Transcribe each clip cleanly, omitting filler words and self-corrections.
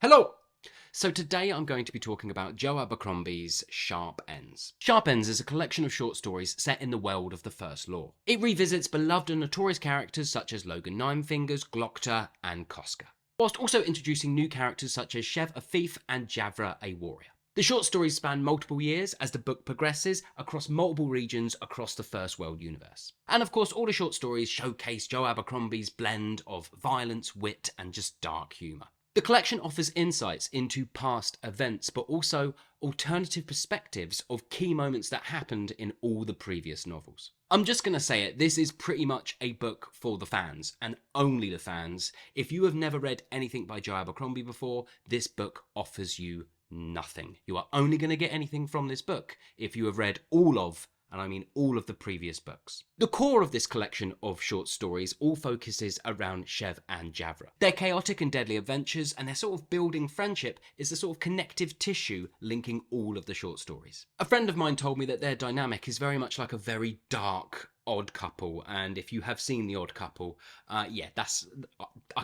Hello! So today I'm going to be talking about Joe Abercrombie's Sharp Ends. Sharp Ends is a collection of short stories set in the world of the First Law. It revisits beloved and notorious characters such as Logan Ninefingers, Glokta and Koska, whilst also introducing new characters such as Shevedieh a thief and Javre a warrior. The short stories span multiple years as the book progresses across multiple regions across the First World universe. And of course all the short stories showcase Joe Abercrombie's blend of violence, wit and just dark humour. The collection offers insights into past events, but also alternative perspectives of key moments that happened in all the previous novels. I'm just going to say it, this is pretty much a book for the fans, and only the fans. If you have never read anything by Joe Abercrombie before, this book offers you nothing. You are only going to get anything from this book if you have read all of, and I mean all of the previous books. The core of this collection of short stories all focuses around Shevedieh and Javre. Their chaotic and deadly adventures and their sort of building friendship is the sort of connective tissue linking all of the short stories. A friend of mine told me that their dynamic is very much like a very dark Odd Couple, and if you have seen The Odd Couple, I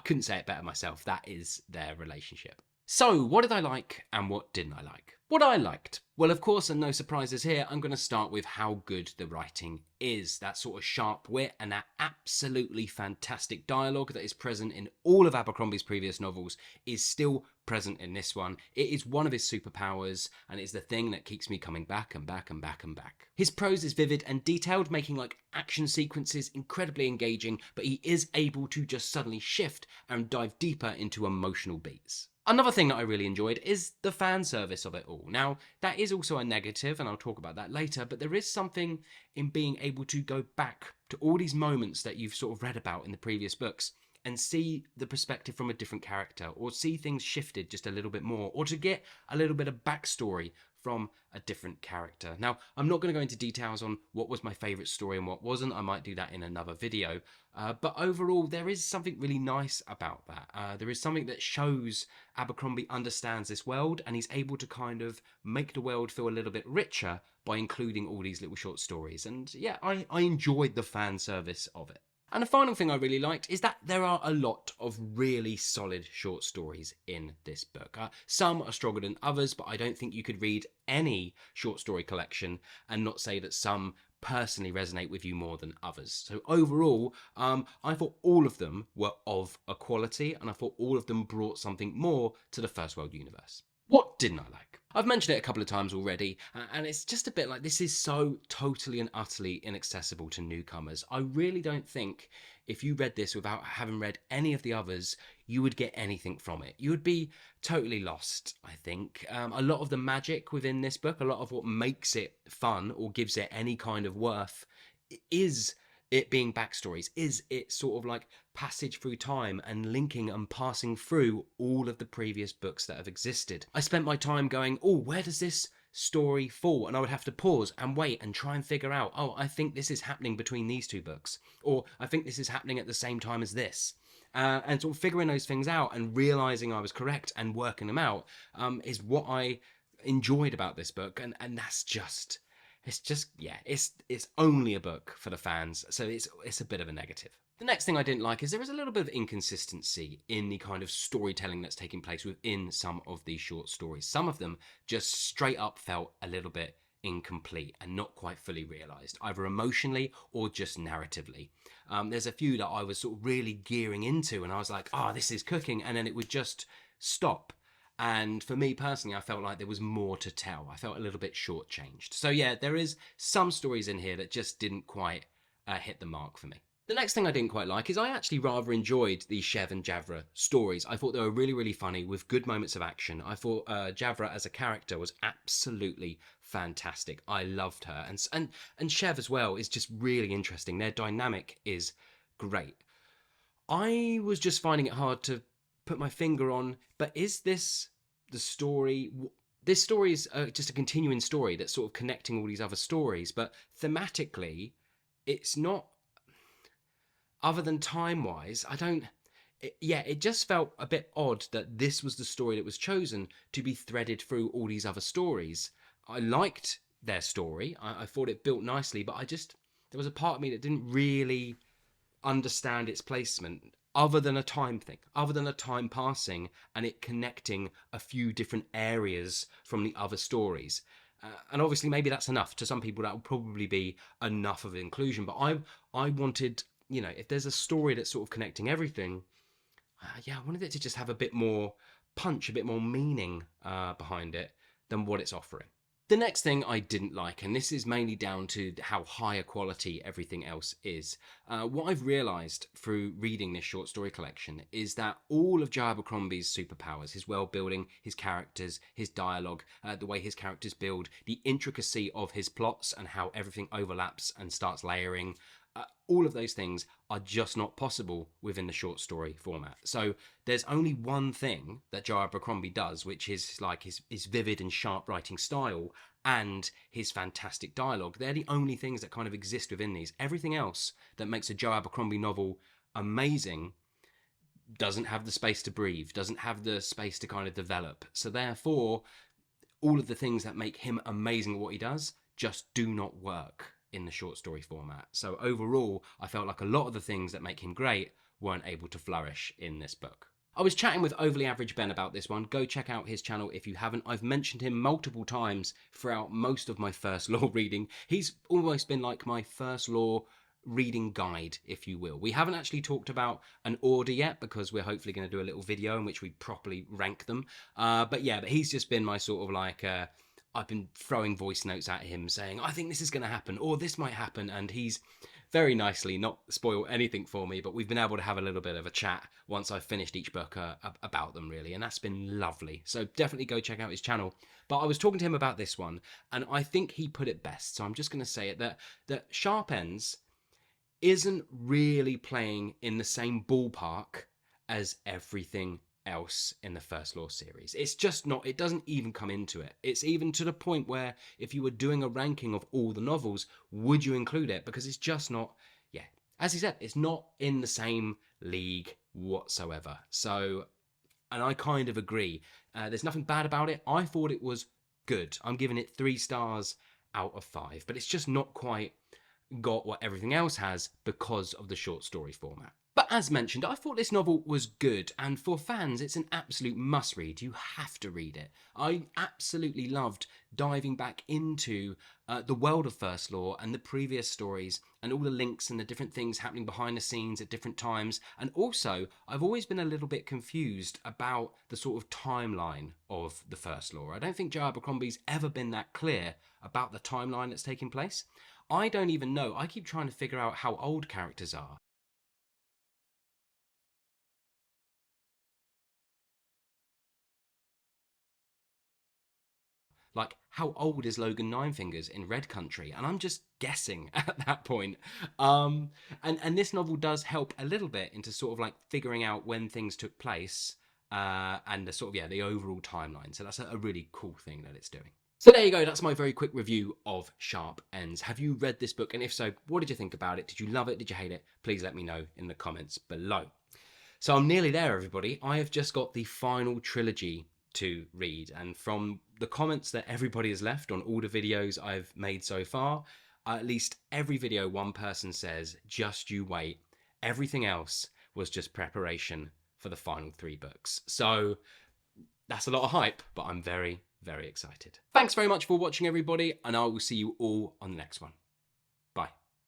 couldn't say it better myself, that is their relationship. So, what did I like and what didn't I like? What I liked? Well, of course, and no surprises here, I'm going to start with how good the writing is. That sort of sharp wit and that absolutely fantastic dialogue that is present in all of Abercrombie's previous novels is still present in this one. It is one of his superpowers, and it's the thing that keeps me coming back and back and back and back. His prose is vivid and detailed, making like action sequences incredibly engaging, but he is able to just suddenly shift and dive deeper into emotional beats. Another thing that I really enjoyed is the fan service of it all. Now, that is also a negative, and I'll talk about that later, but there is something in being able to go back to all these moments that you've sort of read about in the previous books and see the perspective from a different character, or see things shifted just a little bit more, or to get a little bit of backstory from a different character. Now, I'm not going to go into details on what was my favourite story and what wasn't. I might do that in another video. But overall, there is something really nice about that. There is something that shows Abercrombie understands this world, and he's able to kind of make the world feel a little bit richer by including all these little short stories. And yeah, I enjoyed the fan service of it. And the final thing I really liked is that there are a lot of really solid short stories in this book. Some are stronger than others, but I don't think you could read any short story collection and not say that some personally resonate with you more than others. So overall, I thought all of them were of a quality, and I thought all of them brought something more to the First World universe. What didn't I like? I've mentioned it a couple of times already, and it's just a bit like this is so totally and utterly inaccessible to newcomers. I really don't think if you read this without having read any of the others, you would get anything from it. You would be totally lost, I think. A lot of the magic within this book, a lot of what makes it fun or gives it any kind of worth is it being backstories, is it sort of like passage through time and linking and passing through all of the previous books that have existed. I spent my time going, oh, where does this story fall? And I would have to pause and wait and try and figure out, oh, I think this is happening between these two books, or I think this is happening at the same time as this. And sort of figuring those things out and realising I was correct and working them out is what I enjoyed about this book, and that's just... It's only a book for the fans, so it's a bit of a negative. The next thing I didn't like is there is a little bit of inconsistency in the kind of storytelling that's taking place within some of these short stories. Some of them just straight up felt a little bit incomplete and not quite fully realised, either emotionally or just narratively. There's a few that I was sort of really gearing into, and I was like, this is cooking, and then it would just stop. And for me personally, I felt like there was more to tell. I felt a little bit shortchanged. So yeah, there is some stories in here that just didn't quite hit the mark for me. The next thing I didn't quite like is I actually rather enjoyed the Shevedieh and Javre stories. I thought they were really, really funny with good moments of action. I thought Javre as a character was absolutely fantastic. I loved her. And Shevedieh as well is just really interesting. Their dynamic is great. I was just finding it hard to put my finger on, but is this the story? This story is just a continuing story that's sort of connecting all these other stories, but thematically, it's not, other than time-wise, it just felt a bit odd that this was the story that was chosen to be threaded through all these other stories. I liked their story, I thought it built nicely, but there was a part of me that didn't really understand its placement other than a time thing, other than a time passing and it connecting a few different areas from the other stories. And obviously maybe that's enough. To some people that will probably be enough of inclusion, but I wanted, you know, if there's a story that's sort of connecting everything, yeah, I wanted it to just have a bit more punch, a bit more meaning behind it than what it's offering. The next thing I didn't like, and this is mainly down to how higher quality everything else is, what I've realised through reading this short story collection is that all of Joe Abercrombie's superpowers, his world building, his characters, his dialogue, the way his characters build, the intricacy of his plots and how everything overlaps and starts layering, all of those things are just not possible within the short story format. So there's only one thing that Joe Abercrombie does, which is like his vivid and sharp writing style and his fantastic dialogue. They're the only things that kind of exist within these. Everything else that makes a Joe Abercrombie novel amazing doesn't have the space to breathe, doesn't have the space to kind of develop. So therefore, all of the things that make him amazing at what he does just do not work in the short story format. So overall, I felt like a lot of the things that make him great weren't able to flourish in this book. I was chatting with Overly Average Ben about this one. Go check out his channel if you haven't. I've mentioned him multiple times throughout most of my first law reading. He's almost been like my first law reading guide, if you will. We haven't actually talked about an order yet because we're hopefully going to do a little video in which we properly rank them. But he's just been my sort of like... I've been throwing voice notes at him saying, I think this is going to happen, or this might happen, and he's very nicely not spoiled anything for me, but we've been able to have a little bit of a chat once I've finished each book about them, really, and that's been lovely. So definitely go check out his channel. But I was talking to him about this one, and I think he put it best, so I'm just going to say it, that Sharp Ends isn't really playing in the same ballpark as everything else in the First Law series. It's just not, it doesn't even come into it. It's even to the point where if you were doing a ranking of all the novels, would you include it? Because it's just not, as he said, it's not in the same league whatsoever. So, and I kind of agree. There's nothing bad about it. I thought it was good. I'm giving it 3 stars out of 5, but it's just not quite got what everything else has because of the short story format. But as mentioned, I thought this novel was good, and for fans, it's an absolute must-read. You have to read it. I absolutely loved diving back into the world of First Law and the previous stories and all the links and the different things happening behind the scenes at different times. And also, I've always been a little bit confused about the sort of timeline of the First Law. I don't think Joe Abercrombie's ever been that clear about the timeline that's taking place. I don't even know. I keep trying to figure out how old characters are. Like, how old is Logan Ninefingers in Red Country? And I'm just guessing at that point. And this novel does help a little bit into sort of like figuring out when things took place and the sort of, the overall timeline. So that's a really cool thing that it's doing. So there you go, that's my very quick review of Sharp Ends. Have you read this book? And if so, what did you think about it? Did you love it? Did you hate it? Please let me know in the comments below. So I'm nearly there, everybody. I have just got the final trilogy to read, and from the comments that everybody has left on all the videos I've made so far, at least every video one person says, just you wait. Everything else was just preparation for the final 3 books. So that's a lot of hype, but I'm very, very excited. Thanks very much for watching, everybody, and I will see you all on the next one.